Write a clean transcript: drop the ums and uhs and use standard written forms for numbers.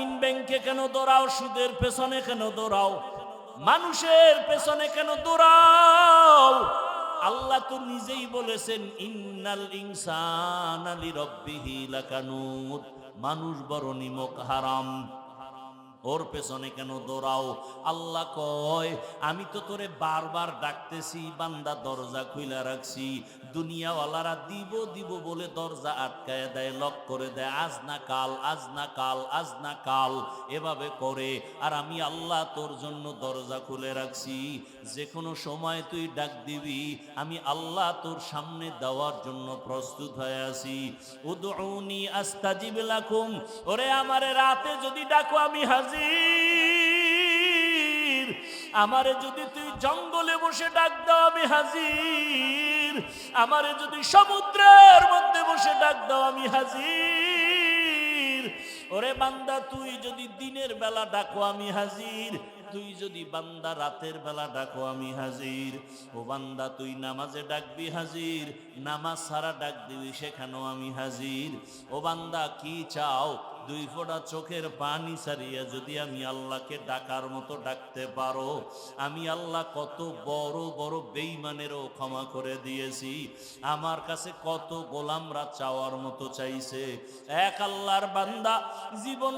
গ্রামীণ ব্যাংকে কেন দৌড়াও, সুদের পেছনে কেন দৌড়াও, মানুষের পেছনে কেন দৌড়াও? আল্লাহ তো নিজেই বলেছেন ইন্নাল ইনসানা লিরাব্বিহি লাকানুত, মানুষ বড় নিমক হারাম, ওর পেছনে কেন দৌড়াও? আল্লাহ কয় আমি তো তোরে বারবার ডাকতেছি, বান্দা দরজা খুইলা রাখছি, দুনিয়াওয়ালারা দিব দিব বলে দরজা আটকায় দেয়, লক করে দেয়, আজ না কাল, আজ না কাল, আজ না কাল এভাবে করে। আর আমি আল্লাহ তোর জন্য দরজা খুলে রাখছি, যে কোনো সময় তুই ডাক দিবি, আমি আল্লাহ তোর সামনে দেওয়ার জন্য প্রস্তুত হয়ে আছি। উদউনি আস্তাজিব লাকুম, ওরে আমারে রাতে যদি ডাকো আমি হাজির, আমারে যদি তুই জঙ্গলে বসে ডাক দাও আমি হাজির, আমারে যদি সমুদ্রের মধ্যে বসে ডাক দাও আমি হাজির। ওরে বান্দা তুই যদি দিনের বেলা ডাকো আমি হাজির, তুই যদি বান্দা রাতের বেলা ডাকো আমি হাজির। ও বান্দা তুই নামাজে ডাকবি হাজির, নামাজ ছাড়া ডাক দিবি সেখানেও আমি হাজির। ও বান্দা কি চাও? দুই ফোঁটা চোখের পানি ছাড়িয়া যদি আমি আল্লাহকে ডাকার মতো ডাকতে পারো, আমি আল্লাহ কত বড় বড় বেঈমানেরও ক্ষমা করে দিয়েছি। আমার কাছে কত গোলামরা চাওয়ার মতো চাইছে, এক আল্লাহর বান্দা জীবন